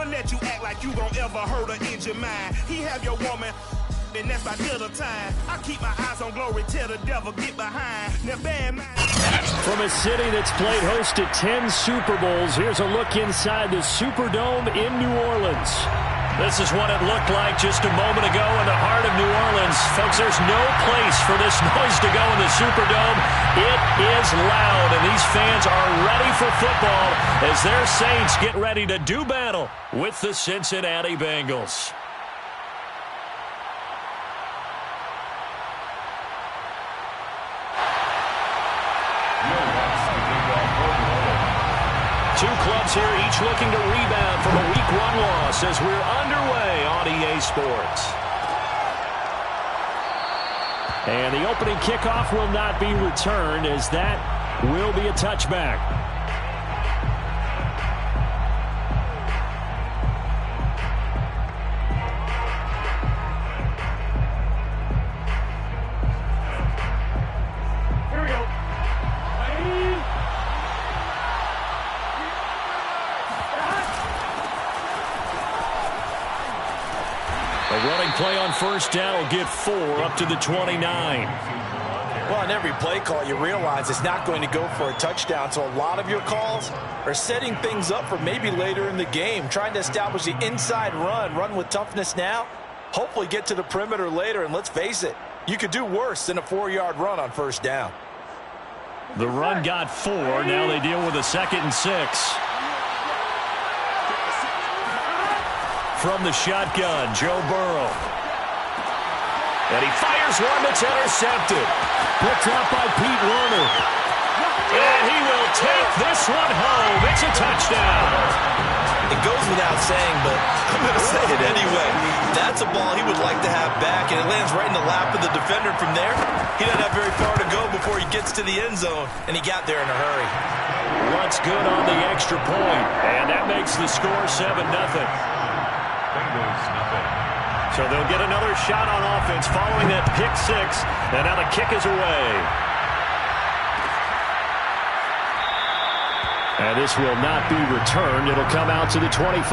never let you act like you gon' ever hurt or injure mine. He have your woman, and that's by dinner time. I keep my eyes on glory till the devil get behind. Now bad mind. From a city that's played host to 10 Super Bowls, here's a look inside the Superdome in New Orleans. This is what it looked like just a moment ago in the heart of New Orleans. Folks, there's no place for this noise to go in the Superdome. It is loud, and these fans are ready for football as their Saints get ready to do battle with the Cincinnati Bengals. Two clubs here, each looking to rebound from a Week 1 loss as we're underway on EA Sports. And the opening kickoff will not be returned as that will be a touchback. Running play on first down will get 4 up to the 29. Well, on every play call, you realize it's not going to go for a touchdown. So a lot of your calls are setting things up for maybe later in the game, trying to establish the inside run with toughness now, hopefully get to the perimeter later. And let's face it, you could do worse than a 4-yard run on first down. The run got 4. Now they deal with a 2nd and 6. From the shotgun, Joe Burrow. And he fires one that's intercepted. Picked up by Pete Werner. And he will take this one home. It's a touchdown. It goes without saying, but I'm going to say it anyway. That's a ball he would like to have back, and it lands right in the lap of the defender from there. He doesn't have very far to go before he gets to the end zone, and he got there in a hurry. What's good on the extra point, and that makes the score 7-0. So they'll get another shot on offense following that pick 6, and now the kick is away. And this will not be returned. It'll come out to the 25.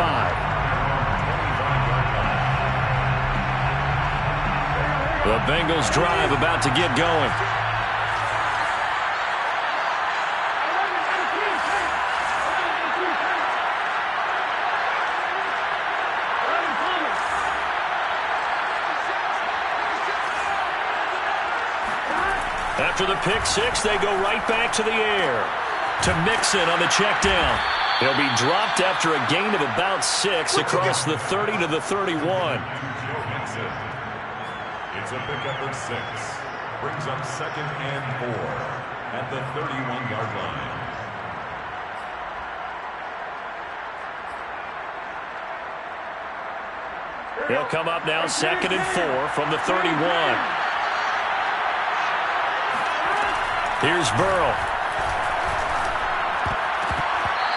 The Bengals drive about to get going. After the pick 6, they go right back to the air. To Mixon on the check down. He'll be dropped after a gain of about 6 across the 30 to the 31. It's a pickup of 6. Brings up 2nd and 4 at the 31-yard line. He'll come up now 2nd and 4 from the 31. Here's Burrow.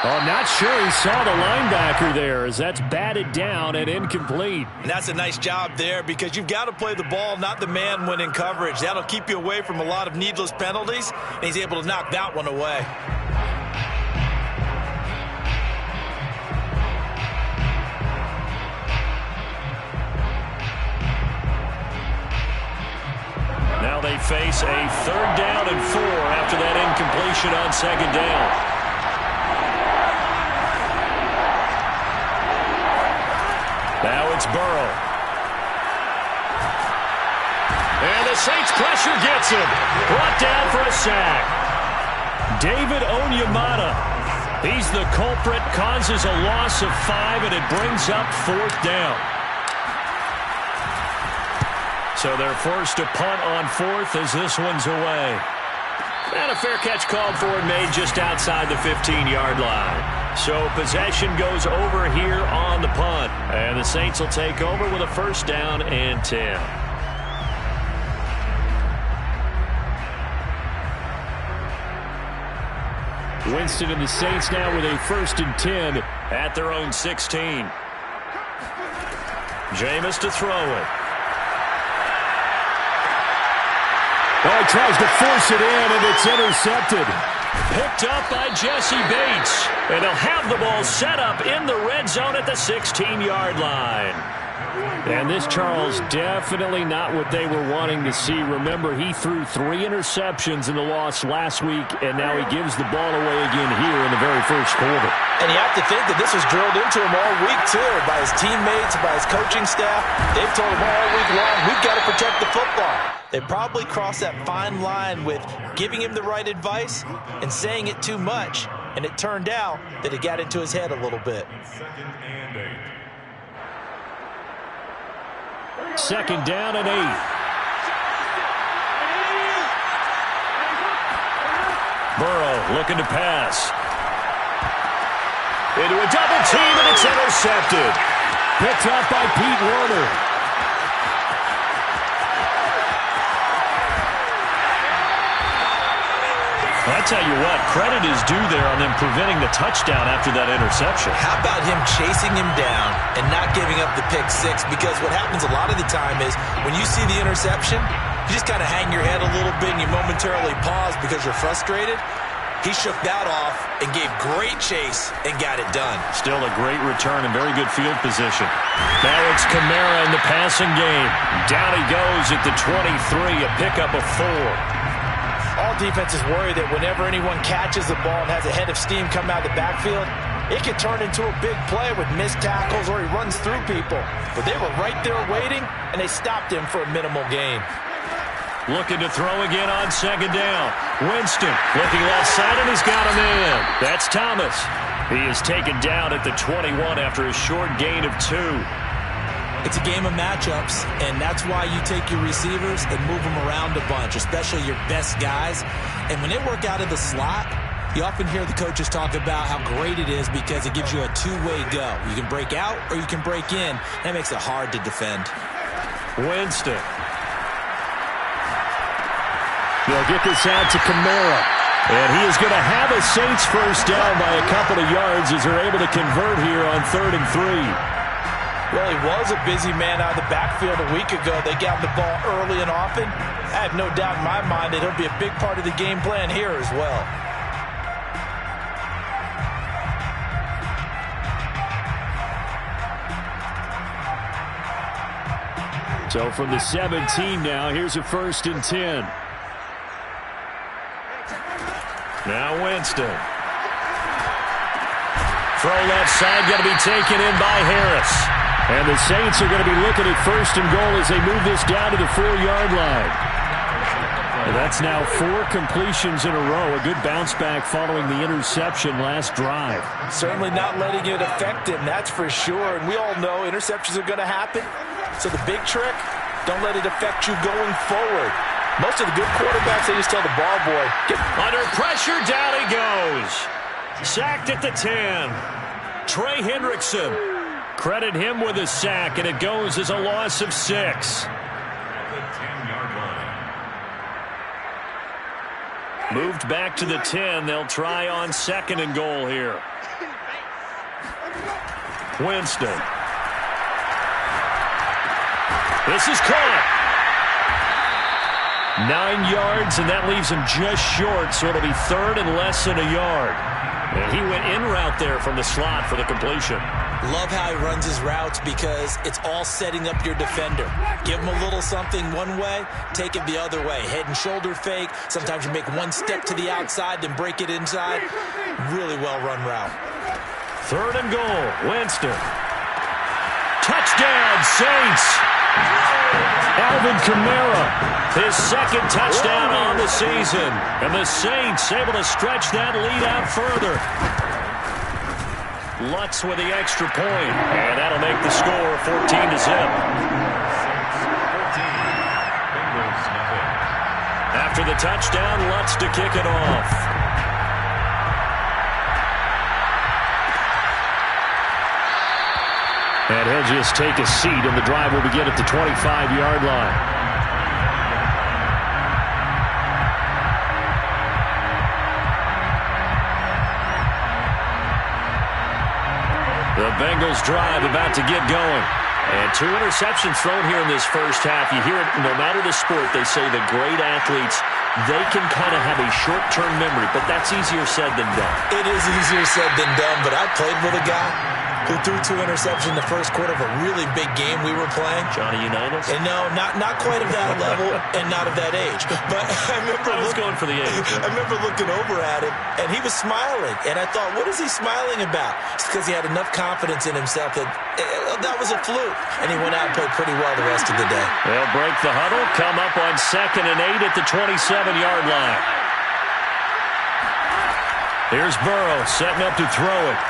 Oh, not sure he saw the linebacker there as that's batted down and incomplete. And that's a nice job there because you've got to play the ball, not the man when in coverage. That'll keep you away from a lot of needless penalties, and he's able to knock that one away. Now they face a 3rd down and 4 after that incompletion on 2nd down. Now it's Burrow. And the Saints pressure gets him. Brought down for a sack. David Onyemata. He's the culprit, causes a loss of 5, and it brings up 4th down. So they're forced to punt on 4th as this one's away. And a fair catch called for and made just outside the 15-yard line. So possession goes over here on the punt. And the Saints will take over with a 1st down and 10. Winston and the Saints now with a 1st and 10 at their own 16. Jameis to throw it. Oh, he tries to force it in, and it's intercepted. Picked up by Jesse Bates. And they'll have the ball set up in the red zone at the 16-yard line. And this, Charles, definitely not what they were wanting to see. Remember, he threw 3 interceptions in the loss last week, and now he gives the ball away again here in the very first quarter. And you have to think that this was drilled into him all week, too, by his teammates, by his coaching staff. They've told him all week long, we've got to protect the football. They probably crossed that fine line with giving him the right advice and saying it too much, and it turned out that it got into his head a little bit. 2nd and 8. 2nd down and 8. Burrow looking to pass. Into a double team, and it's intercepted. Picked up by Pete Werner. I tell you what, credit is due there on them preventing the touchdown after that interception. How about him chasing him down and not giving up the pick six? Because what happens a lot of the time is when you see the interception, you just kind of hang your head a little bit and you momentarily pause because you're frustrated. He shook that off and gave great chase and got it done. Still a great return and very good field position. Now it's Kamara in the passing game. Down he goes at the 23, a pickup of 4. All defenses worry that whenever anyone catches the ball and has a head of steam come out of the backfield, it can turn into a big play with missed tackles or he runs through people. But they were right there waiting, and they stopped him for a minimal gain. Looking to throw again on 2nd down. Winston looking left side, and he's got him in. That's Thomas. He is taken down at the 21 after a short gain of 2. It's a game of matchups, and that's why you take your receivers and move them around a bunch, especially your best guys. And when they work out of the slot, you often hear the coaches talk about how great it is because it gives you a two-way go. You can break out or you can break in. That makes it hard to defend. Winston. They'll get this out to Kamara. And he is going to have a Saints first down by a couple of yards as they're able to convert here on 3rd and 3. Well, he was a busy man out of the backfield a week ago. They got the ball early and often. I have no doubt in my mind that he'll be a big part of the game plan here as well. So from the 17 now, here's a 1st and 10. Now Winston. Throw left side, going to be taken in by Harris. And the Saints are going to be looking at 1st and goal as they move this down to the 4-yard line. And that's now 4 completions in a row. A good bounce back following the interception last drive. Certainly not letting it affect him, that's for sure. And we all know interceptions are going to happen. So the big trick, don't let it affect you going forward. Most of the good quarterbacks, they just tell the ball boy, under pressure, down he goes. Sacked at the 10. Trey Hendrickson. Credit him with a sack, and it goes as a loss of 6. At the 10-yard line. Moved back to the 10. They'll try on 2nd and goal here. Winston. This is caught. 9 yards, and that leaves him just short, so it'll be 3rd and less than a yard. And he went in route there from the slot for the completion. Love how he runs his routes because it's all setting up your defender. Give him a little something one way, take it the other way. Head and shoulder fake. Sometimes you make one step to the outside, then break it inside. Really well-run route. 3rd and goal. Winston. Touchdown, Saints. Alvin Kamara, his 2nd touchdown on the season. And the Saints able to stretch that lead out further. Lutz with the extra point, and that'll make the score 14-0. After the touchdown, Lutz to kick it off. And he'll just take a seat, and the drive will begin at the 25-yard line. The Bengals drive about to get going. And 2 interceptions thrown here in this first half. You hear it no matter the sport, they say the great athletes they can kind of have a short-term memory, but that's easier said than done. It is easier said than done, but I played with a guy who threw 2 interceptions in the first quarter of a really big game we were playing. Johnny Unitas? And no, not quite of that level and not of that age. But I was going for the age. I remember looking over at him, and he was smiling. And I thought, what is he smiling about? It's because he had enough confidence in himself that that was a fluke. And he went out and played pretty well the rest of the day. They'll break the huddle, come up on 2nd and 8 at the 27-yard line. Here's Burrow setting up to throw it.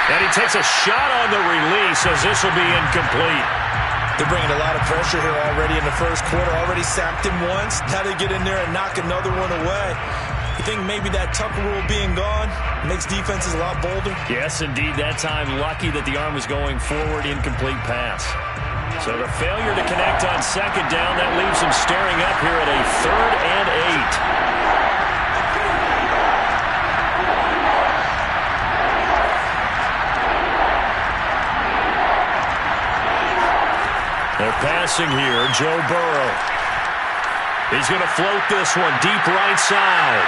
And he takes a shot on the release as this will be incomplete. They're bringing a lot of pressure here already in the first quarter. Already sacked him once. Now they get in there and knock another one away. You think maybe that Tucker rule being gone makes defenses a lot bolder? Yes, indeed. That time, lucky that the arm was going forward, incomplete pass. So the failure to connect on 2nd down, that leaves him staring up here at a 3rd and 8. They're passing here. Joe Burrow. He's going to float this one deep right side.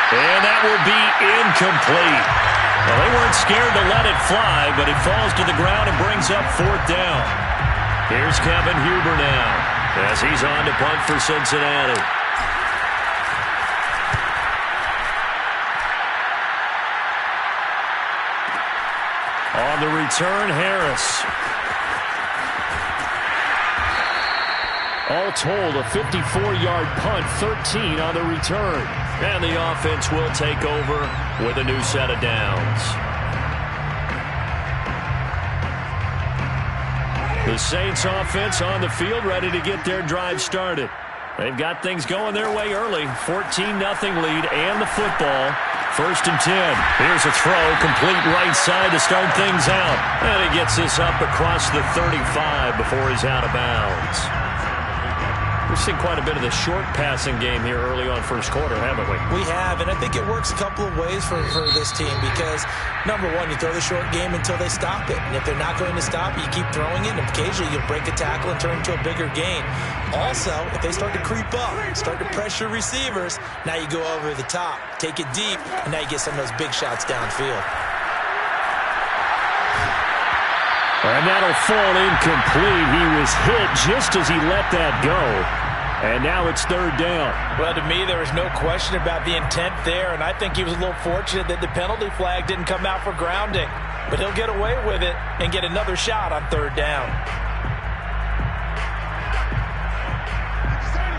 And that will be incomplete. Well, they weren't scared to let it fly, but it falls to the ground and brings up 4th down. Here's Kevin Huber now as he's on to punt for Cincinnati. On the return, Harris. All told, a 54-yard punt, 13 on the return. And the offense will take over with a new set of downs. The Saints offense on the field, ready to get their drive started. They've got things going their way early. 14-0 lead and the football. 1st and 10. Here's a throw, complete right side to start things out. And he gets this up across the 35 before he's out of bounds. We've seen quite a bit of the short passing game here early on first quarter, haven't we? We have, and I think it works a couple of ways for this team because, number one, you throw the short game until they stop it. And if they're not going to stop it, you keep throwing it, and occasionally you'll break a tackle and turn it into a bigger gain. Also, if they start to creep up, start to pressure receivers, now you go over the top, take it deep, and now you get some of those big shots downfield. And that'll fall incomplete. He was hit just as he let that go. And now it's 3rd down. Well, to me, there was no question about the intent there, and I think he was a little fortunate that the penalty flag didn't come out for grounding. But he'll get away with it and get another shot on 3rd down.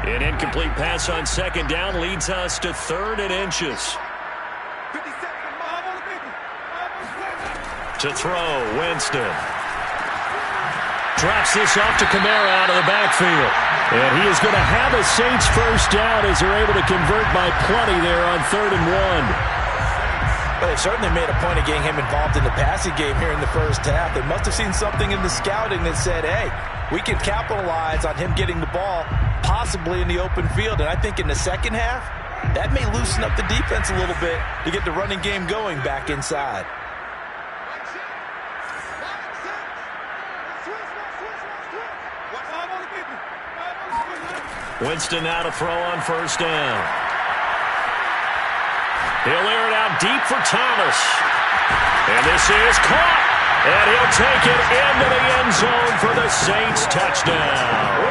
An incomplete pass on 2nd down leads us to 3rd and inches. To throw, Winston. Drops this off to Kamara out of the backfield. And he is going to have a Saints first down as they're able to convert by plenty there on 3rd and 1. Well, they certainly made a point of getting him involved in the passing game here in the first half. They must have seen something in the scouting that said, hey, we can capitalize on him getting the ball possibly in the open field. And I think in the second half, that may loosen up the defense a little bit to get the running game going back inside. Winston now to throw on 1st down. He'll air it out deep for Thomas. And this is caught. And he'll take it into the end zone for the Saints touchdown.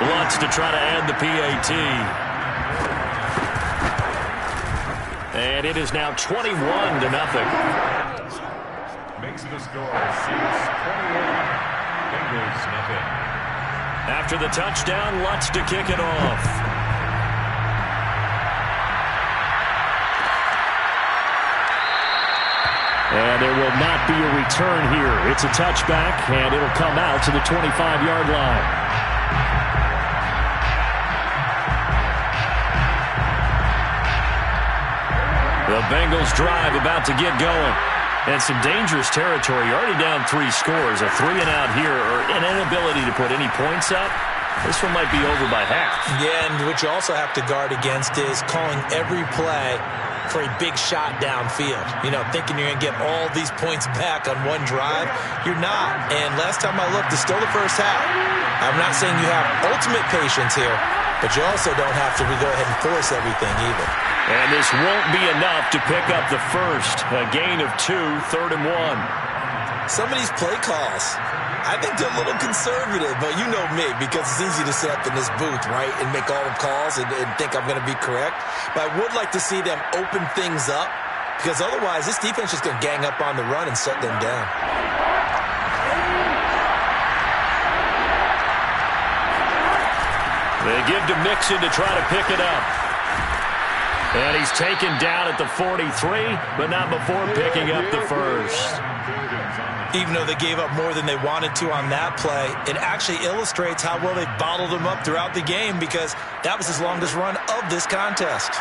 Lutz to try to add the PAT. And it is now 21-0. Makes the score Saints 21, Bengals nothing. After the touchdown, Lutz to kick it off. And there will not be a return here. It's a touchback, and it'll come out to the 25-yard line. The Bengals drive about to get going. And some dangerous territory. You're already down 3 scores. A 3-and-out here, or an inability to put any points up. This one might be over by half. Yeah, and what you also have to guard against is calling every play for a big shot downfield. You know, thinking you're going to get all these points back on one drive. You're not. And last time I looked, it's still the first half. I'm not saying you have ultimate patience here, but you also don't have to go ahead and force everything either. And this won't be enough to pick up the first. A gain of 2, 3rd and 1. Some of these play calls, I think they're a little conservative, but you know me, because it's easy to sit up in this booth, right, and make all the calls and think I'm going to be correct. But I would like to see them open things up, because otherwise this defense is going to gang up on the run and shut them down. They give to Mixon to try to pick it up. And he's taken down at the 43, but not before picking up the first. Even though they gave up more than they wanted to on that play, it actually illustrates how well they bottled them up throughout the game, because that was his longest run of this contest.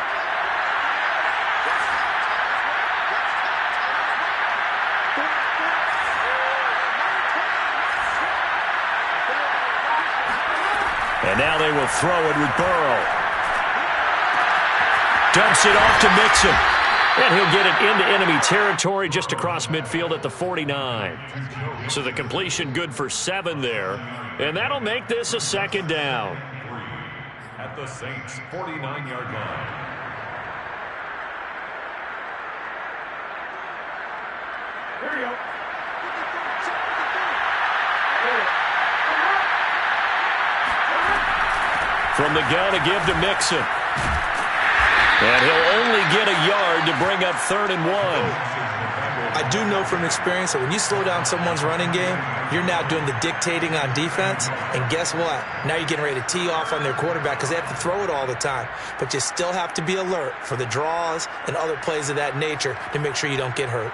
And now they will throw it with Burrow. Dumps it off to Mixon. And he'll get it into enemy territory just across midfield at the 49. So the completion good for 7 there. And that'll make this a 2nd down. At the Saints' 49-yard line. Here you go. From the gun to give to Mixon. And he'll only get a yard to bring up 3rd and 1. I do know from experience that when you slow down someone's running game, you're now doing the dictating on defense. And guess what? Now you're getting ready to tee off on their quarterback because they have to throw it all the time. But you still have to be alert for the draws and other plays of that nature to make sure you don't get hurt.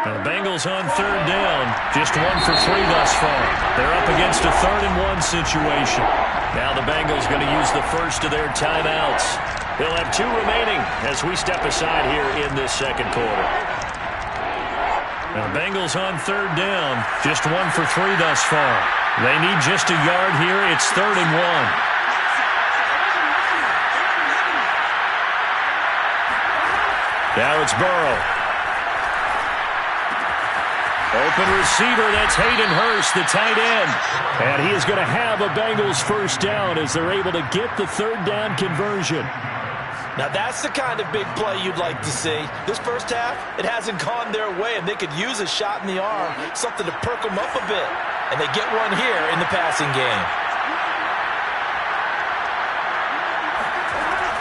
The Bengals on 3rd down. Just 1 for 3 thus far. They're up against a 3rd and 1 situation. Now the Bengals going to use the first of their timeouts. They'll have 2 remaining as we step aside here in this 2nd quarter. Now the Bengals on 3rd down. Just 1 for 3 thus far. They need just a yard here. It's 3rd and 1. Now it's Burrow. Open receiver, that's Hayden Hurst, the tight end. And he is going to have a Bengals first down as they're able to get the 3rd down conversion. Now that's the kind of big play you'd like to see. This first half, it hasn't gone their way, and they could use a shot in the arm, something to perk them up a bit. And they get one here in the passing game.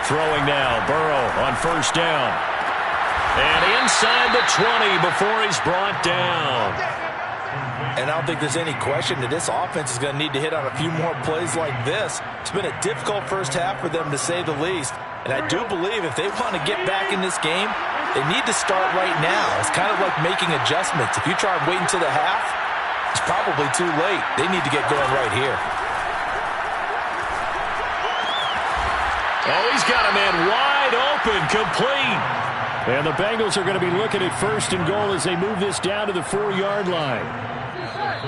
Throwing now, Burrow on first down. And inside the 20 before he's brought down. And I don't think there's any question that this offense is going to need to hit on a few more plays like this. It's been a difficult first half for them, to say the least. And I do believe if they want to get back in this game, they need to start right now. It's kind of like making adjustments. If you try and wait until the half, it's probably too late. They need to get going right here. Oh, he's got a man wide open, complete. And the Bengals are going to be looking at 1st and goal as they move this down to the 4-yard line.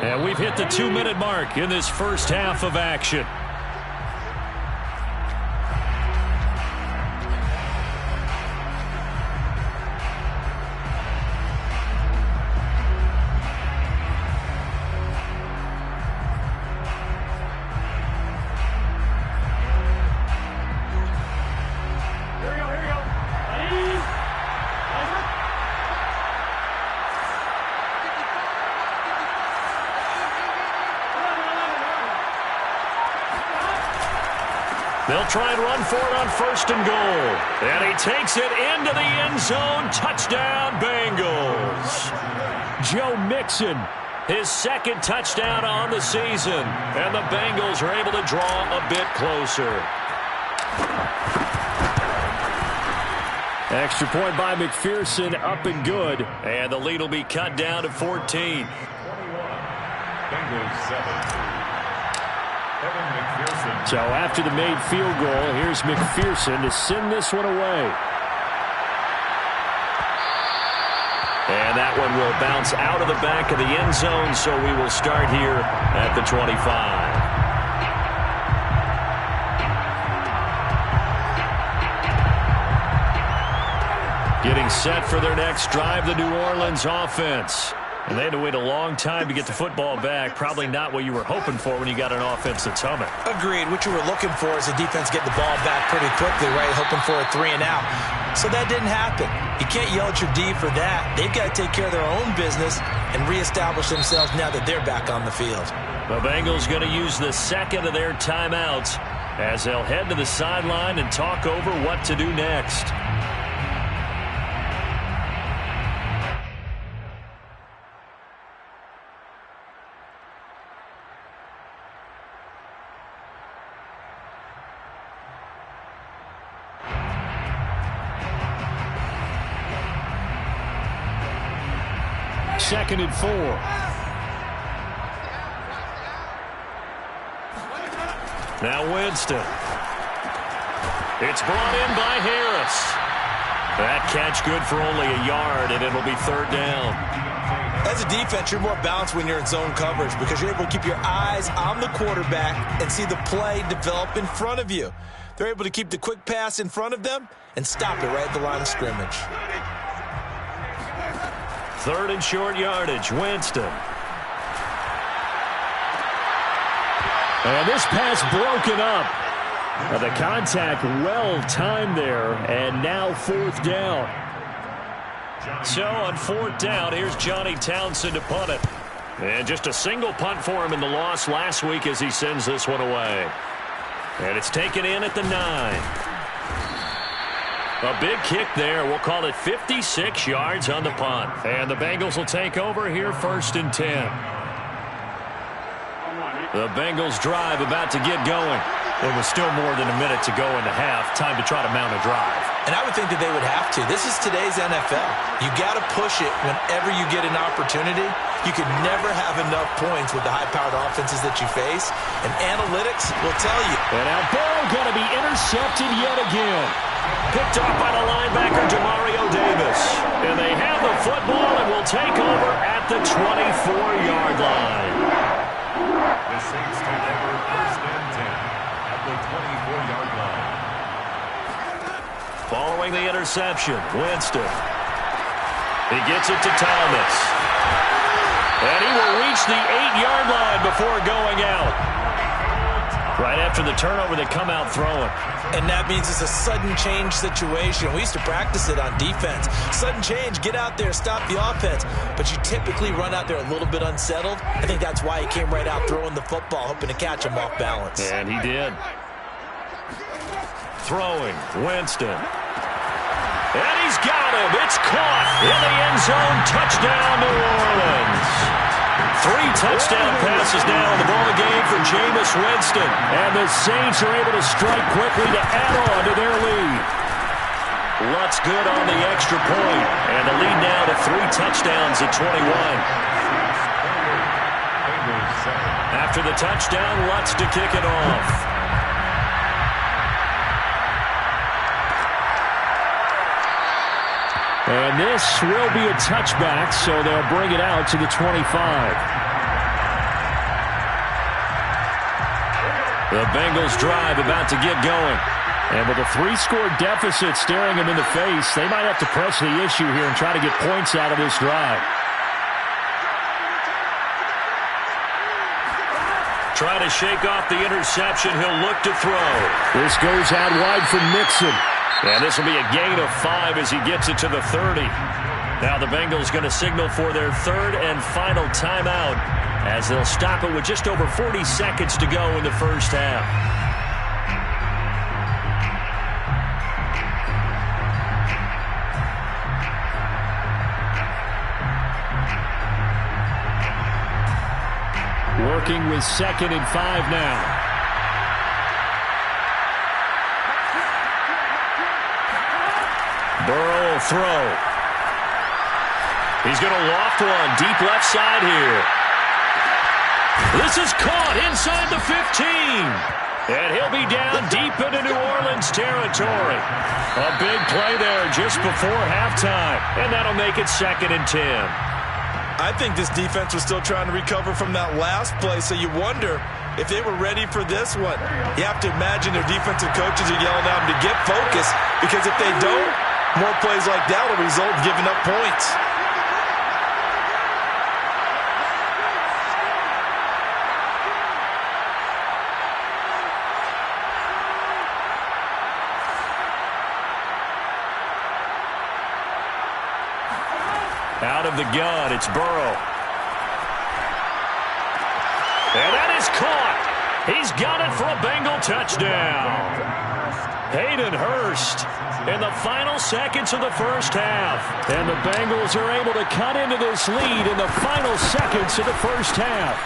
And we've hit the 2-minute mark in this first half of action. They'll try and run for it on 1st and goal. And he takes it into the end zone. Touchdown, Bengals. Joe Mixon, his 2nd touchdown on the season. And the Bengals are able to draw a bit closer. Extra point by McPherson, up and good. And the lead will be cut down to 14. Bengals 7. So after the made field goal, here's McPherson to send this one away. And that one will bounce out of the back of the end zone, so we will start here at the 25. Getting set for their next drive, the New Orleans offense. And they had to wait a long time to get the football back. Probably not what you were hoping for when you got an offense that's humming. Agreed. What you were looking for is the defense get the ball back pretty quickly, right? Hoping for a 3 and out. So that didn't happen. You can't yell at your D for that. They've got to take care of their own business and reestablish themselves now that they're back on the field. The Bengals going to use the second of their timeouts as they'll head to the sideline and talk over what to do next. Second and 4. Now Winston. It's brought in by Harris. That catch good for only a yard, and it'll be third down. As a defense, you're more balanced when you're in zone coverage because you're able to keep your eyes on the quarterback and see the play develop in front of you. They're able to keep the quick pass in front of them and stop it right at the line of scrimmage. Third and short yardage, Winston. And this pass broken up. The contact well timed there, and now fourth down. So on fourth down, here's Johnny Townsend to punt it. And just a single punt for him in the loss last week as he sends this one away. And it's taken in at the 9. A big kick there. We'll call it 56 yards on the punt. And the Bengals will take over here first and 10. The Bengals drive about to get going. It was still more than a minute to go in the half. Time to try to mount a drive. And I would think that they would have to. This is today's NFL. You got to push it whenever you get an opportunity. You can never have enough points with the high-powered offenses that you face. And analytics will tell you. And now ball going to be intercepted yet again. Picked off by the linebacker, Demario Davis. And they have the football and will take over at the 24-yard line. The Saints take over first and 10 at the 24-yard line. Following the interception, Winston. He gets it to Thomas. And he will reach the 8-yard line before going out. Right after the turnover, they come out throwing. And that means it's a sudden change situation. We used to practice it on defense. Sudden change, get out there, stop the offense. But you typically run out there a little bit unsettled. I think that's why he came right out throwing the football, hoping to catch him off balance. And he did. Throwing, Winston. And he's got him. It's caught in the end zone. Touchdown, New Orleans. 3 touchdown passes now in the ball game for Jameis Winston. And the Saints are able to strike quickly to add on to their lead. Lutz good on the extra point. And the lead now to 3 touchdowns at 21. After the touchdown, Lutz to kick it off. And this will be a touchback, so they'll bring it out to the 25. The Bengals drive about to get going. And with a 3-score deficit staring them in the face, they might have to press the issue here and try to get points out of this drive. Try to shake off the interception. He'll look to throw. This goes out wide for Mixon. And this will be a gain of 5 as he gets it to the 30. Now the Bengals going to signal for their third and final timeout as they'll stop it with just over 40 seconds to go in the first half. Working with 2nd and 5 now. Burrow will throw. He's going to loft one deep left side here. This is caught inside the 15. And he'll be down deep into New Orleans territory. A big play there just before halftime. And that'll make it 2nd and 10. I think this defense was still trying to recover from that last play, so you wonder if they were ready for this one. You have to imagine their defensive coaches are yelling at them to get focused, because if they don't, more plays like that will result in giving up points. Out of the gun, it's Burrow. And that is caught. He's got it for a Bengal touchdown. Hayden Hurst in the final seconds of the first half. And the Bengals are able to cut into this lead in the final seconds of the first half.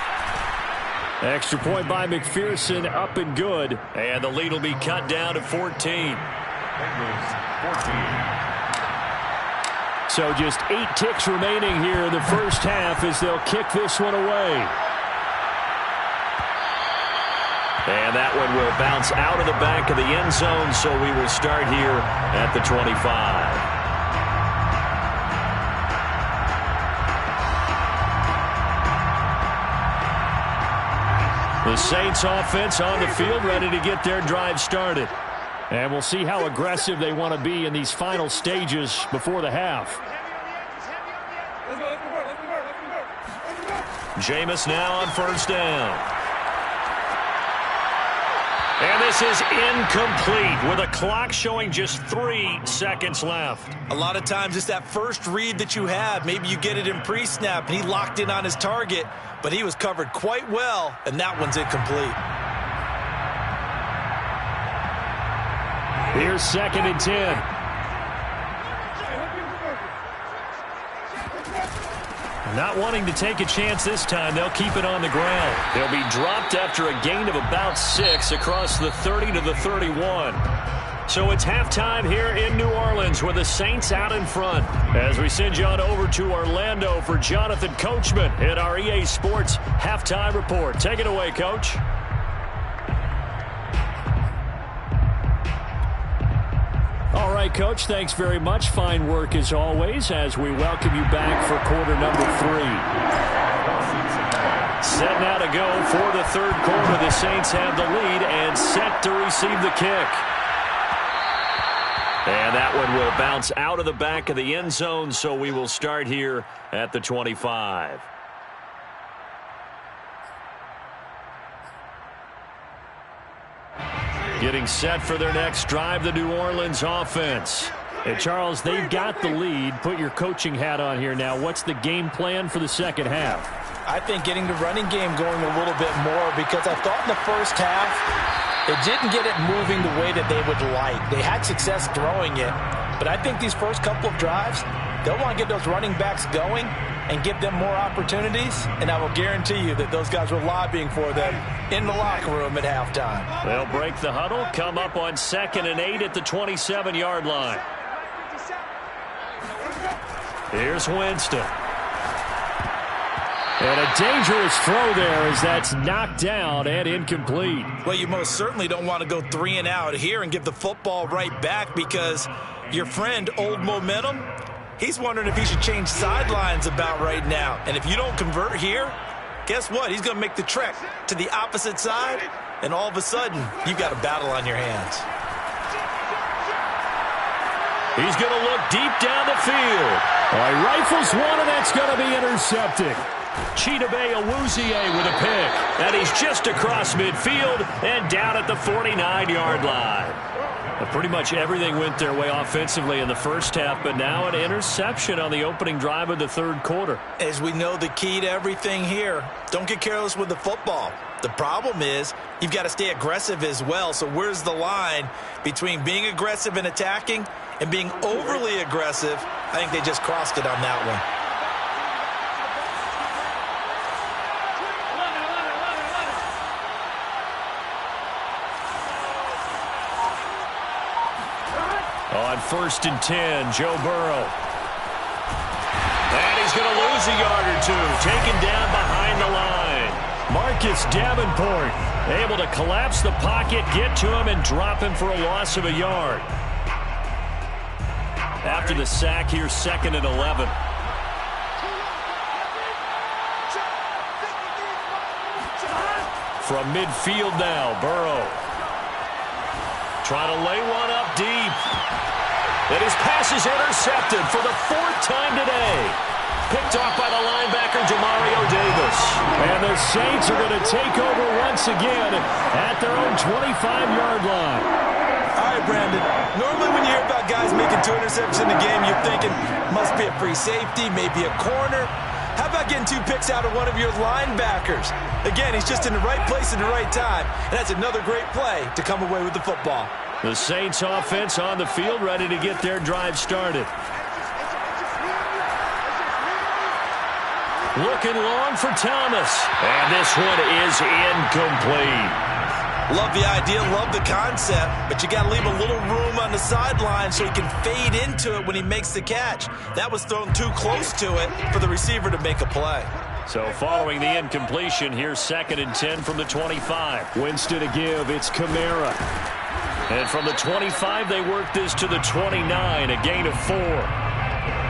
Extra point by McPherson, up and good. And the lead will be cut down to 14. Bengals 14. So just 8 ticks remaining here in the first half as they'll kick this one away. And that one will bounce out of the back of the end zone, so we will start here at the 25. The Saints offense on the field, ready to get their drive started. And we'll see how aggressive they want to be in these final stages before the half. Jameis now on first down. And this is incomplete with a clock showing just 3 seconds left. A lot of times it's that first read that you have. Maybe you get it in pre-snap and he locked in on his target, but he was covered quite well, and that one's incomplete. Here's 2nd and 10. Not wanting to take a chance this time, they'll keep it on the ground. They'll be dropped after a gain of about 6 across the 30 to the 31. So it's halftime here in New Orleans with the Saints out in front. As we send you on over to Orlando for Jonathan Coachman in our EA Sports Halftime Report. Take it away, Coach. All right, Coach, thanks very much. Fine work as always as we welcome you back for quarter number 3. Set now to go for the third quarter. The Saints have the lead and set to receive the kick. And that one will bounce out of the back of the end zone, so we will start here at the 25. Getting set for their next drive, the New Orleans offense. Hey, Charles, they've got the lead. Put your coaching hat on here now. What's the game plan for the second half? I think getting the running game going a little bit more, because I thought in the first half they didn't get it moving the way that they would like. They had success throwing it, but I think these first couple of drives, they'll want to get those running backs going and give them more opportunities, and I will guarantee you that those guys were lobbying for them in the locker room at halftime. They'll break the huddle, come up on 2nd and 8 at the 27-yard line. Here's Winston. And a dangerous throw there as that's knocked down and incomplete. Well, you most certainly don't want to go 3 and out here and give the football right back, because your friend, Old Momentum, he's wondering if he should change sidelines about right now. And if you don't convert here, guess what? He's going to make the trek to the opposite side, and all of a sudden, you've got a battle on your hands. He's going to look deep down the field. He rifles one, and that's going to be intercepted. Chidobe Awuzie with a pick. And he's just across midfield and down at the 49-yard line. Pretty much everything went their way offensively in the first half, but now an interception on the opening drive of the third quarter. As we know, the key to everything here, don't get careless with the football. The problem is you've got to stay aggressive as well. So where's the line between being aggressive and attacking and being overly aggressive? I think they just crossed it on that one. On 1st and 10, Joe Burrow. And he's going to lose a yard or two. Taken down behind the line. Marcus Davenport Able to collapse the pocket, get to him, and drop him for a loss of a yard. After the sack here, 2nd and 11. From midfield now, Burrow. Trying to lay one up deep. And his pass is intercepted for the 4th time today. Picked off by the linebacker, Demario Davis. And the Saints are going to take over once again at their own 25-yard line. All right, Brandon. Normally when you hear about guys making 2 interceptions in the game, you're thinking must be a free safety, maybe a corner. How about getting 2 picks out of one of your linebackers? Again, he's just in the right place at the right time. And that's another great play to come away with the football. The Saints offense on the field, ready to get their drive started. Looking long for Thomas. And this one is incomplete. Love the idea, love the concept, but you got to leave a little room on the sideline so he can fade into it when he makes the catch. That was thrown too close to it for the receiver to make a play. So following the incompletion, here's 2nd and 10 from the 25. Winston to give, it's Kamara. And from the 25, they work this to the 29, a gain of 4.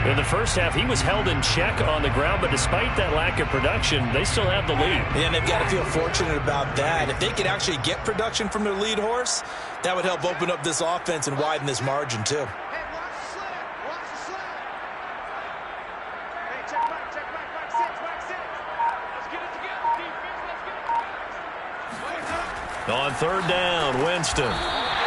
In the first half, he was held in check on the ground, but despite that lack of production, they still have the lead. And they've got to feel fortunate about that. If they could actually get production from their lead horse, that would help open up this offense and widen this margin, too. On 3rd down, Winston.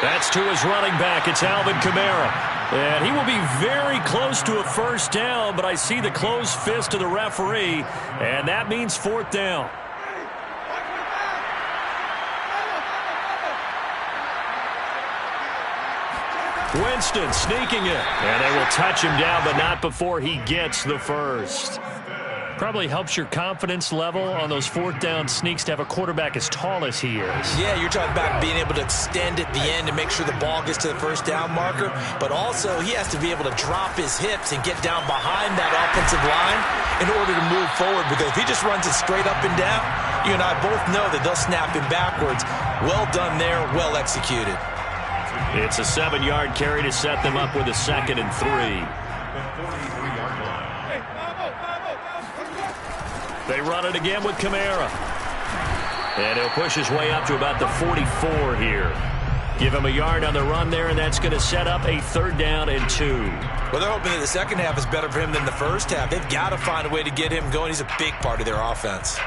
That's to his running back. It's Alvin Kamara. And he will be very close to a 1st down, but I see the closed fist of the referee, and that means 4th down. Winston sneaking it. And they will touch him down, but not before he gets the first. Probably helps your confidence level on those 4th down sneaks to have a quarterback as tall as he is. Yeah, you're talking about being able to extend at the end to make sure the ball gets to the 1st down marker. But also, he has to be able to drop his hips and get down behind that offensive line in order to move forward. Because if he just runs it straight up and down, you and I both know that they'll snap him backwards. Well done there, well executed. It's a 7-yard carry to set them up with a 2nd and 3. They run it again with Kamara. And he'll push his way up to about the 44 here. Give him a yard on the run there, and that's going to set up a 3rd down and 2. Well, they're hoping that the second half is better for him than the first half. They've got to find a way to get him going. He's a big part of their offense.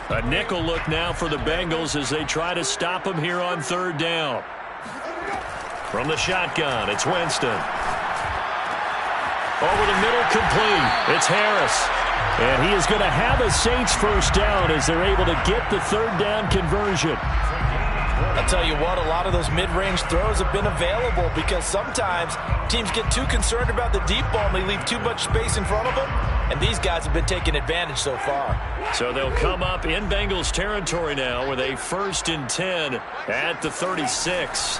A nickel look now for the Bengals as they try to stop him here on 3rd down. From the shotgun, it's Winston. Over the middle, complete. It's Harris. And he is going to have a Saints 1st down as they're able to get the 3rd down conversion. I'll tell you what, a lot of those mid-range throws have been available because sometimes teams get too concerned about the deep ball and they leave too much space in front of them. And these guys have been taking advantage so far. So they'll come up in Bengals territory now with a 1st and 10 at the 36.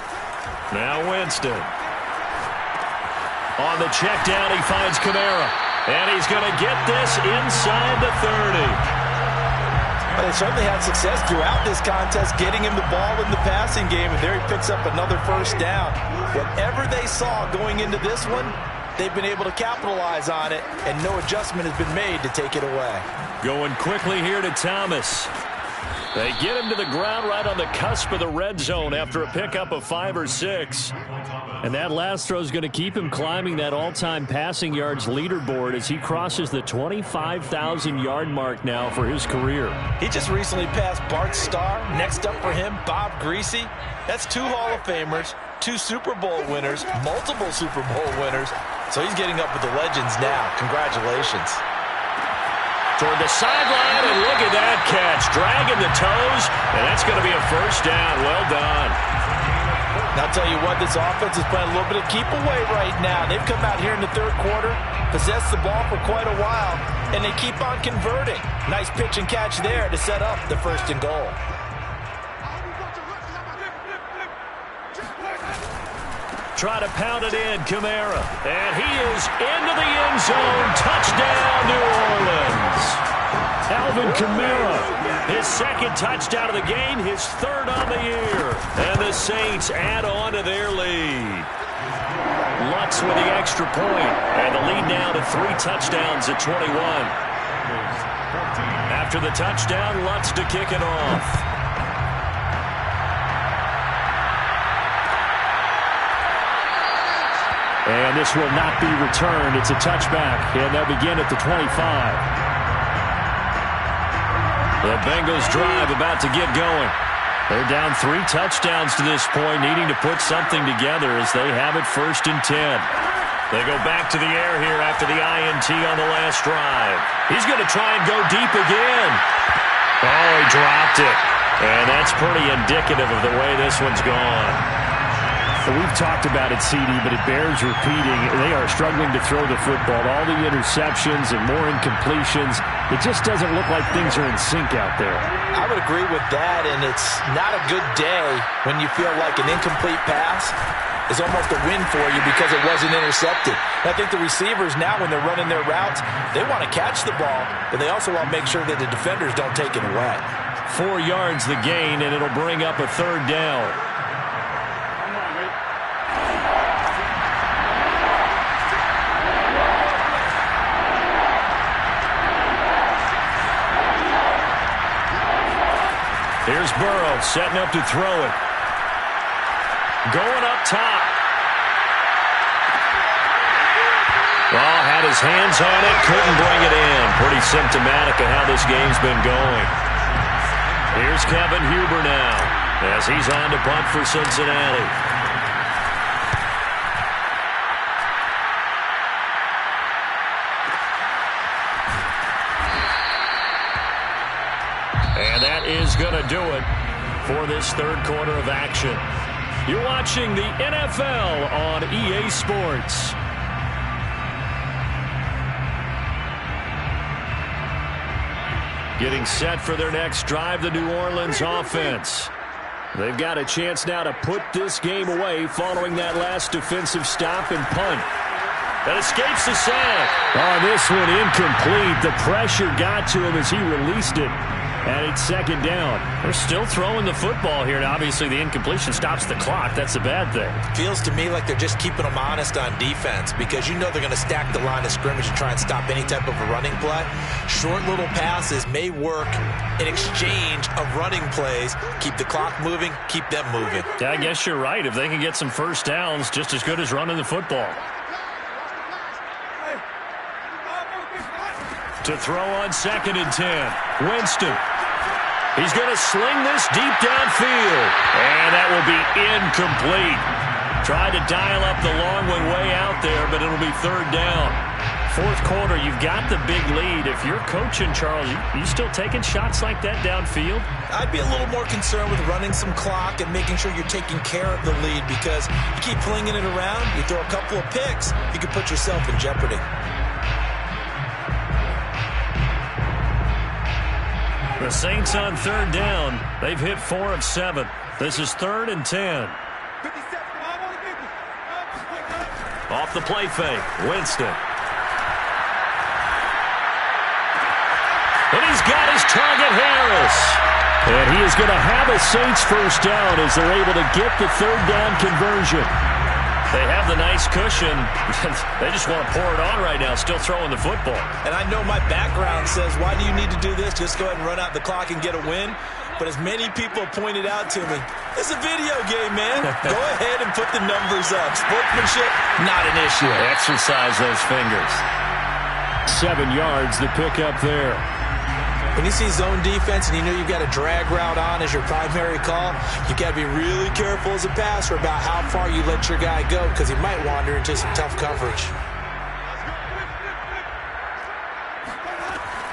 Now Winston. On the check down, he finds Kamara. And he's going to get this inside the 30. But they certainly had success throughout this contest getting him the ball in the passing game. And there he picks up another 1st down. Whatever they saw going into this one, they've been able to capitalize on it, and no adjustment has been made to take it away. Going quickly here to Thomas. They get him to the ground right on the cusp of the red zone after a pickup of 5 or 6. And that last throw is going to keep him climbing that all-time passing yards leaderboard as he crosses the 25,000-yard mark now for his career. He just recently passed Bart Starr. Next up for him, Bob Greasy. That's 2 Hall of Famers, 2 Super Bowl winners, multiple Super Bowl winners. So he's getting up with the legends now. Congratulations. Toward the sideline, and look at that catch. Dragging the toes, and that's going to be a 1st down. Well done. And I'll tell you what, this offense is playing a little bit of keep away right now. They've come out here in the 3rd quarter, possessed the ball for quite a while, and they keep on converting. Nice pitch and catch there to set up the 1st and goal. try to pound it in. Kamara. And he is into the end zone. Touchdown, New Orleans. Alvin Kamara, his second touchdown of the game, his third on the year. And the Saints add on to their lead. Lutz with the extra point. And the lead now to 3 touchdowns at 21. After the touchdown, Lutz to kick it off. And this will not be returned. It's a touchback, and they'll begin at the 25. The Bengals drive about to get going. They're down 3 touchdowns to this point, needing to put something together as they have it 1st and 10. They go back to the air here after the INT on the last drive. He's going to try and go deep again. Oh, he dropped it. And that's pretty indicative of the way this one's gone. We've talked about it, CD, but it bears repeating. They are struggling to throw the football. All the interceptions and more incompletions. It just doesn't look like things are in sync out there. I would agree with that, and it's not a good day when you feel like an incomplete pass is almost a win for you because it wasn't intercepted. I think the receivers now, when they're running their routes, they want to catch the ball, but they also want to make sure that the defenders don't take it away. 4 yards the gain, and it'll bring up a 3rd down. Here's Burrow setting up to throw it. Going up top. Well, had his hands on it, couldn't bring it in. Pretty symptomatic of how this game's been going. Here's Kevin Huber now as he's on to punt for Cincinnati. And that is going to do it for this 3rd quarter of action. You're watching the NFL on EA Sports. Getting set for their next drive, the New Orleans offense. They've got a chance now to put this game away following that last defensive stop and punt. That escapes the sack. Oh, this one incomplete. The pressure got to him as he released it. And it's 2nd down. They're still throwing the football here. And obviously, the incompletion stops the clock. That's a bad thing. Feels to me like they're just keeping them honest on defense because you know they're going to stack the line of scrimmage and try and stop any type of a running play. Short little passes may work in exchange of running plays. Keep the clock moving, keep them moving. Yeah, I guess you're right. If they can get some 1st downs, just as good as running the football. To throw on 2nd and 10. Winston. He's going to sling this deep downfield. And that will be incomplete. Tried to dial up the long one way out there, but it'll be 3rd down. 4th quarter, you've got the big lead. If you're coaching, Charles, you still taking shots like that downfield? I'd be a little more concerned with running some clock and making sure you're taking care of the lead because you keep flinging it around, you throw a couple of picks, you could put yourself in jeopardy. The Saints on 3rd down. They've hit 4 of 7. This is 3rd and 10. Off the play fake. Winston. And he's got his target, Harris. And he is going to have a Saints 1st down as they're able to get the 3rd down conversion. They have the nice cushion. They just want to pour it on right now, still throwing the football. And I know my background says, why do you need to do this? Just go ahead and run out the clock and get a win. But as many people pointed out to me, it's a video game, man. Go ahead and put the numbers up. Sportsmanship, not an issue. Exercise those fingers. 7 yards, the pickup there. When you see zone defense and you know you've got a drag route on as your primary call, you got to be really careful as a passer about how far you let your guy go because he might wander into some tough coverage.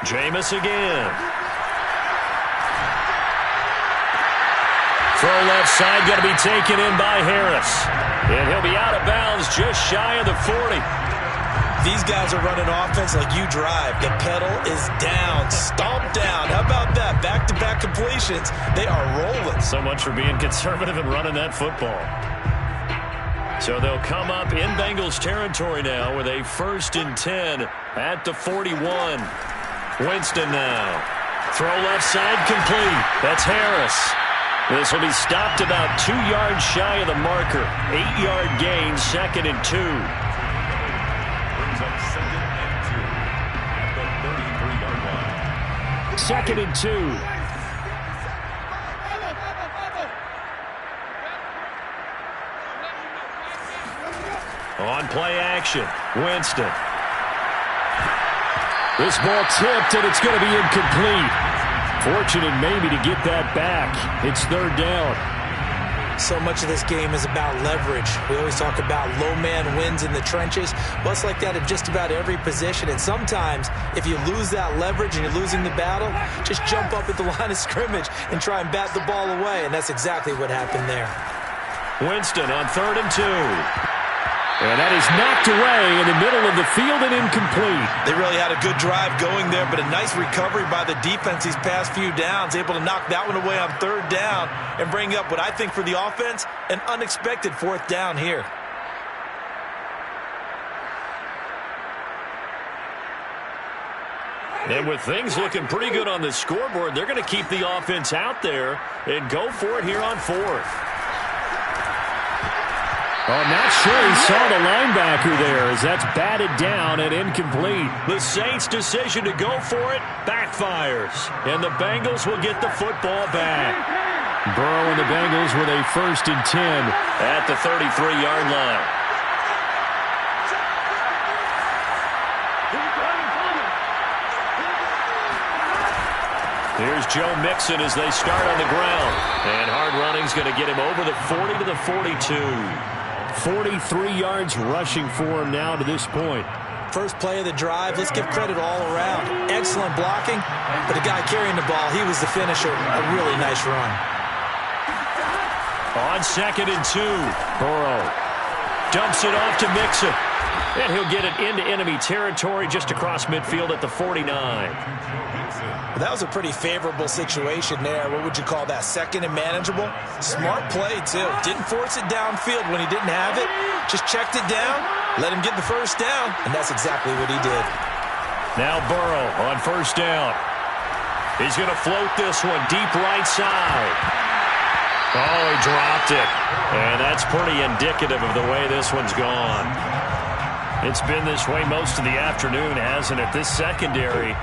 Jameis again. Throw left side, going to be taken in by Harris. And he'll be out of bounds just shy of the 40. These guys are running offense like you drive. The pedal is down, stomped down. How about that? Back-to-back completions. They are rolling. So much for being conservative and running that football. So they'll come up in Bengals territory now with a 1st and 10 at the 41. Winston now. Throw left side complete. That's Harris. This will be stopped about 2 yards shy of the marker. 8-yard gain, 2nd and 2. Brings up 2nd and 2 at the 33-yard line. 2nd and 2. On play action, Winston. This ball tipped, and it's going to be incomplete. Fortunate maybe to get that back. It's 3rd down. So much of this game is about leverage. We always talk about low man wins in the trenches. Well, it's like that at just about every position. And sometimes, if you lose that leverage and you're losing the battle, just jump up at the line of scrimmage and try and bat the ball away. And that's exactly what happened there. Winston on 3rd and 2. And that is knocked away in the middle of the field and incomplete. They really had a good drive going there, but a nice recovery by the defense these past few downs, able to knock that one away on 3rd down and bring up what I think for the offense, an unexpected 4th down here. And with things looking pretty good on the scoreboard, they're going to keep the offense out there and go for it here on 4th. I'm not sure he saw the linebacker there as that's batted down and incomplete. The Saints' decision to go for it backfires, and the Bengals will get the football back. Burrow and the Bengals with a 1st and 10 at the 33-yard line. Here's Joe Mixon as they start on the ground. And hard running's going to get him over the 40 to the 42. 43 yards rushing for him now to this point. First play of the drive, let's give credit all around. Excellent blocking, but the guy carrying the ball, he was the finisher. A really nice run. On 2nd and 2, Burrow dumps it off to Mixon. And he'll get it into enemy territory just across midfield at the 49. Well, that was a pretty favorable situation there. What would you call that? 2nd and manageable? Smart play, too. Didn't force it downfield when he didn't have it. Just checked it down, let him get the 1st down, and that's exactly what he did. Now Burrow on 1st down. He's going to float this one deep right side. Oh, he dropped it. And that's pretty indicative of the way this one's gone. It's been this way most of the afternoon, hasn't it? This secondary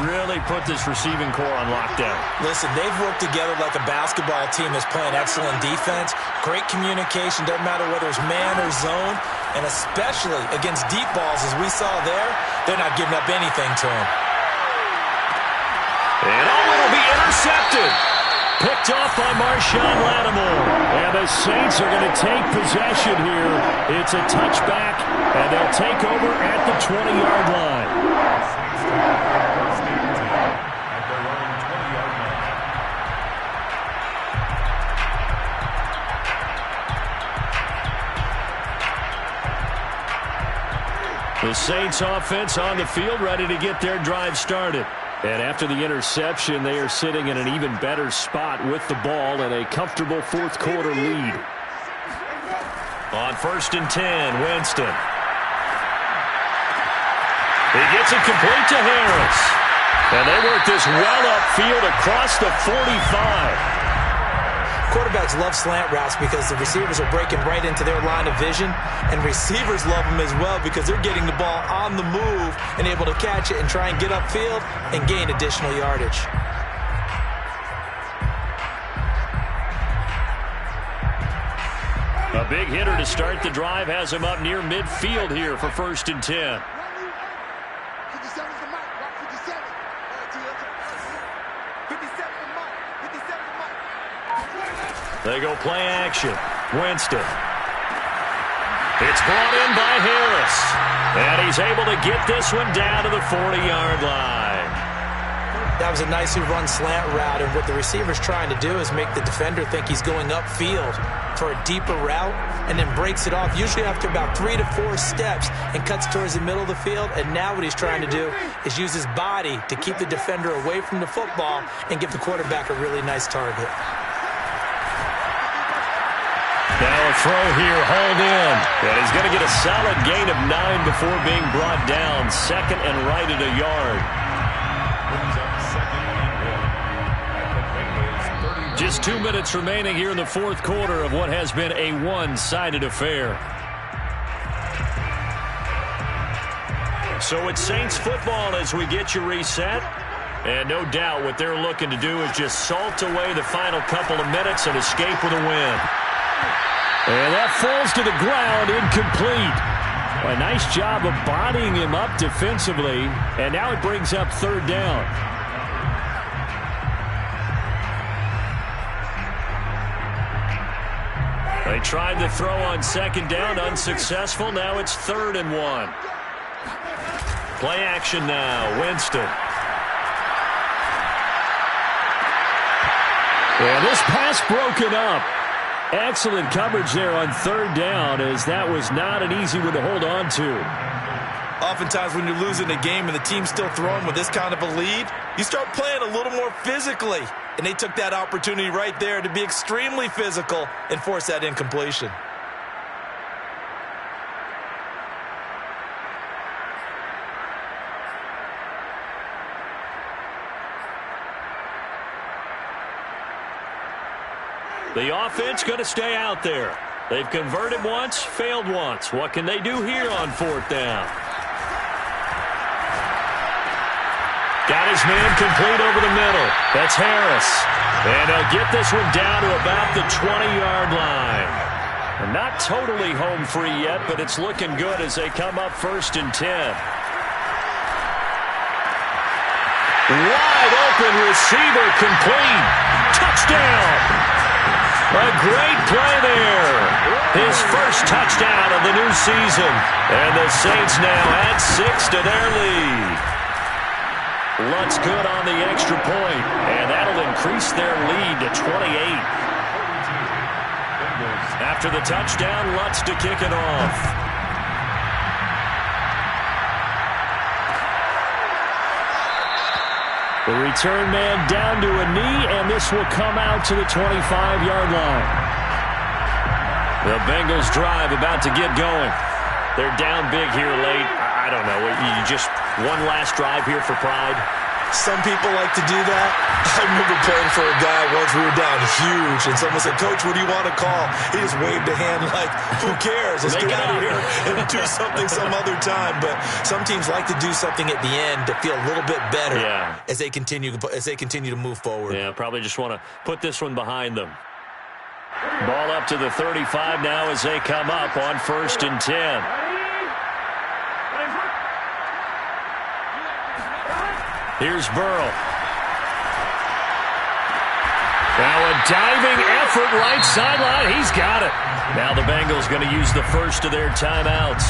really put this receiving core on lockdown. Listen, they've worked together like a basketball team that's playing excellent defense. Great communication, doesn't matter whether it's man or zone. And especially against deep balls, as we saw there, they're not giving up anything to them. And it'll be intercepted. Picked off by Marshawn Lattimore. And the Saints are going to take possession here. It's a touchback, and they'll take over at the 20-yard line. At their own 20-yard line. The Saints offense on the field, ready to get their drive started. And after the interception, they are sitting in an even better spot with the ball and a comfortable 4th quarter lead. On 1st and 10, Winston. He gets it complete to Harris. And they work this well upfield across the 45. Quarterbacks love slant routes because the receivers are breaking right into their line of vision, and receivers love them as well because they're getting the ball on the move and able to catch it and try and get upfield and gain additional yardage. A big hitter to start the drive has him up near midfield here for 1st and 10. They go play action. Winston. It's brought in by Harris. And he's able to get this one down to the 40-yard line. That was a nicely run slant route, and what the receiver's trying to do is make the defender think he's going upfield for a deeper route and then breaks it off, usually after about 3 to 4 steps, and cuts towards the middle of the field. And now what he's trying to do is use his body to keep the defender away from the football and give the quarterback a really nice target. Now a throw here, hauled in. And he's going to get a solid gain of 9 before being brought down. Second and right at a yard. Just 2 minutes remaining here in the fourth quarter of what has been a one-sided affair. So it's Saints football as we get you reset. And no doubt what they're looking to do is just salt away the final couple of minutes and escape with a win. And that falls to the ground, incomplete. A nice job of bodying him up defensively. And now it brings up third down. They tried the throw on second down, unsuccessful. Now it's 3rd and 1. Play action now, Winston. And this pass broken up. Excellent coverage there on third down, as that was not an easy one to hold on to. Oftentimes when you're losing a game and the team's still throwing with this kind of a lead, you start playing a little more physically. And they took that opportunity right there to be extremely physical and force that incompletion. The offense going to stay out there. They've converted once, failed once. What can they do here on fourth down? Got his man complete over the middle. That's Harris. And he'll get this one down to about the 20-yard line. And not totally home free yet, but it's looking good as they come up 1st and 10. Wide open receiver complete. Touchdown. A great play there. His first touchdown of the new season. And the Saints now add 6 to their lead. Lutz good on the extra point. And that'll increase their lead to 28. After the touchdown, Lutz to kick it off. The return man down to a knee, and this will come out to the 25-yard line. The Bengals drive about to get going. They're down big here late. I don't know. You just one last drive here for pride? Some people like to do that. I remember playing for a guy once. We were down huge, and someone said, "Coach, what do you want to call?" He just waved a hand like, "Who cares? Let's get out of here and do something some other time." But some teams like to do something at the end to feel a little bit better as they continue to move forward. Yeah, probably just want to put this one behind them. Ball up to the 35 now as they come up on 1st and 10. Here's Burrow. Now a diving effort right sideline. He's got it. Now the Bengals going to use the first of their timeouts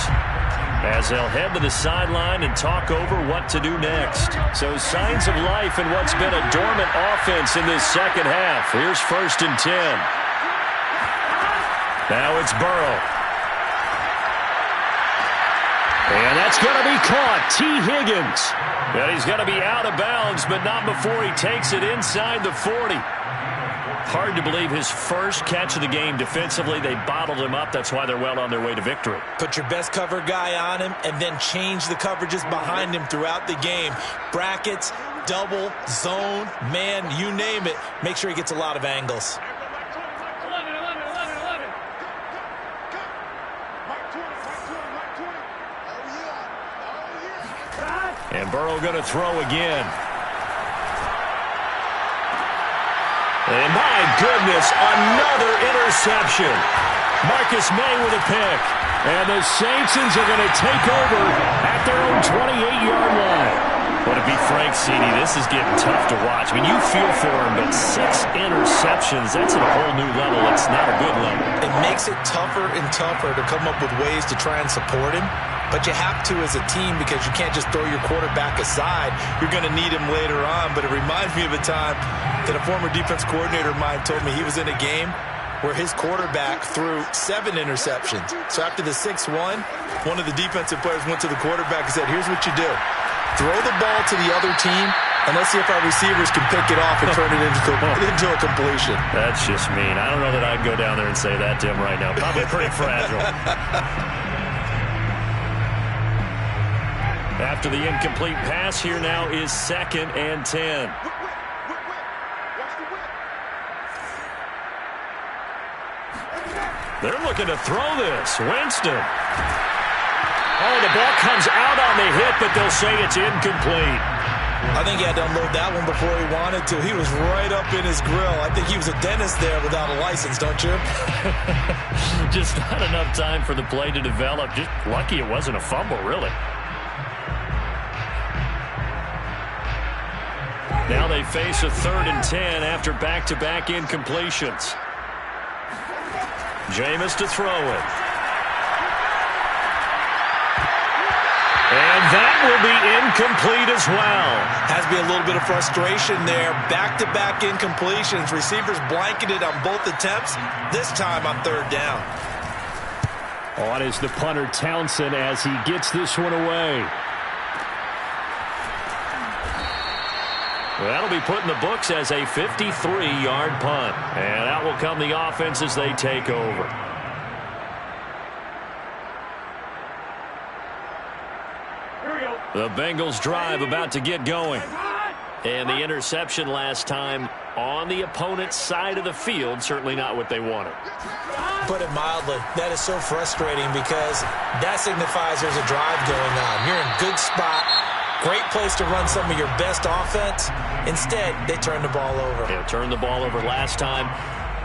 as they'll head to the sideline and talk over what to do next. So signs of life in what's been a dormant offense in this second half. Here's 1st and 10. Now it's Burrow. And that's going to be caught. T. Higgins. And he's going to be out of bounds, but not before he takes it inside the 40. Hard to believe his first catch of the game defensively. They bottled him up. That's why they're well on their way to victory. Put your best cover guy on him and then change the coverages behind him throughout the game. Brackets, double, zone, man, you name it. Make sure he gets a lot of angles. And Burrow going to throw again. And my goodness, another interception. Marcus May with a pick. And the Saints are going to take over at their own 28-yard line. Would it be Frank Cini? This is getting tough to watch. I mean, you feel for him, but 6 interceptions, that's at a whole new level. It's not a good level. It makes it tougher and tougher to come up with ways to try and support him. But you have to as a team because you can't just throw your quarterback aside. You're going to need him later on. But it reminds me of a time that a former defense coordinator of mine told me he was in a game where his quarterback threw 7 interceptions. So after the 6th one of the defensive players went to the quarterback and said, "Here's what you do. Throw the ball to the other team And let's see if our receivers can pick it off and turn it into a completion. That's just mean. I don't know that I'd go down there and say that to him right now. Probably pretty fragile. After the incomplete pass, here now is 2nd and 10. They're looking to throw this. Winston. Oh, the ball comes out on the hit, but they'll say it's incomplete. I think he had to unload that one before he wanted to. He was right up in his grill. I think he was a dentist there without a license, don't you? Just not enough time for the play to develop. Just lucky it wasn't a fumble, really. Now they face a 3rd and 10 after back-to-back incompletions. Jameis to throw it. And that will be incomplete as well. Has to be a little bit of frustration there. Back-to-back incompletions. Receivers blanketed on both attempts. This time on 3rd down. On is the punter Townsend as he gets this one away. Well, that'll be put in the books as a 53-yard punt. And out will come the offense as they take over. The Bengals drive about to get going. And the interception last time on the opponent's side of the field, certainly not what they wanted. Put it mildly, that is so frustrating because that signifies there's a drive going on. You're in a good spot. Great place to run some of your best offense. Instead, they turn the ball over. They turned the ball over last time.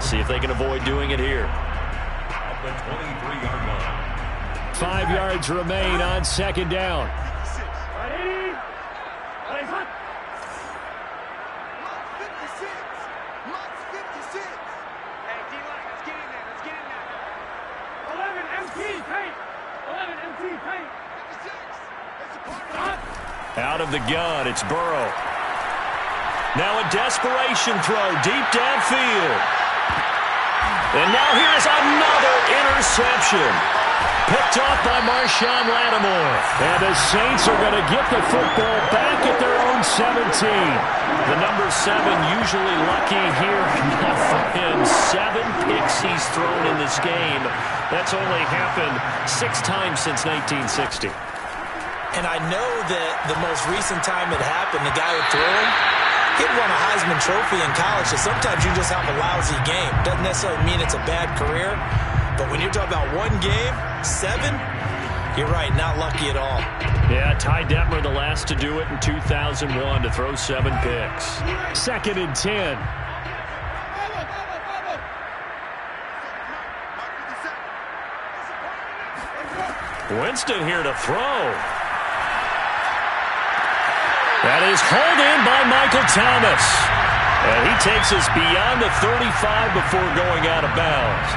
See if they can avoid doing it here. At the 23-yard line. 5 yards remain on 2nd down. Out of the gun, it's Burrow. Now a desperation throw deep downfield. And now here's another interception. Picked off by Marshawn Lattimore. And the Saints are going to get the football back at their own 17. The number 7 usually lucky here. Not for him. 7 picks he's thrown in this game. That's only happened 6 times since 1960. And I know that the most recent time it happened, the guy who threw him, he'd won a Heisman Trophy in college, so sometimes you just have a lousy game. Doesn't necessarily mean it's a bad career, but when you're talking about one game, 7, you're right, not lucky at all. Yeah, Ty Detmer, the last to do it in 2001, to throw 7 picks. 2nd and 10. Winston here to throw. That is hauled in by Michael Thomas. And he takes us beyond the 35 before going out of bounds.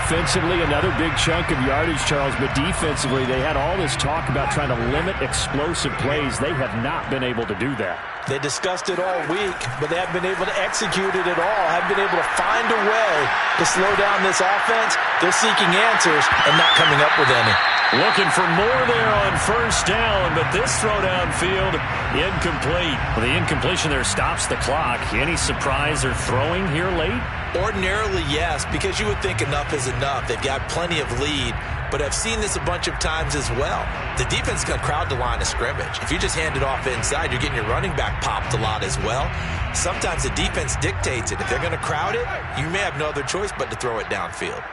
Offensively, another big chunk of yardage, Charles, but defensively, they had all this talk about trying to limit explosive plays. They have not been able to do that. They discussed it all week, but they haven't been able to execute it at all. Haven't been able to find a way to slow down this offense. They're seeking answers and not coming up with any. Looking for more there on 1st down, but this throw downfield incomplete. Well, the incompletion there stops the clock. Any surprise they're throwing here late? Ordinarily, yes, because you would think enough is enough. They've got plenty of lead, but I've seen this a bunch of times as well. The defense is going to crowd the line of scrimmage. If you just hand it off inside, you're getting your running back popped a lot as well. Sometimes the defense dictates it. If they're going to crowd it, you may have no other choice but to throw it downfield.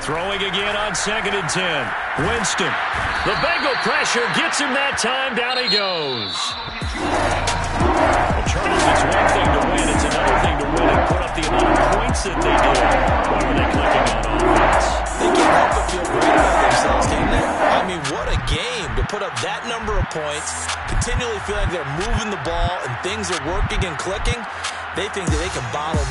Throwing again on 2nd and 10. Winston. The Bengal pressure gets him that time. Down he goes. Well, Charles, it's one thing to win. It's another thing to win and put up the amount of points that they did. Why were they clicking on offense? They can't help but feel great about themselves, can't they? I mean, what a game to put up that number of points, continually feeling like they're moving the ball and things are working and clicking. They think that they can bottle this.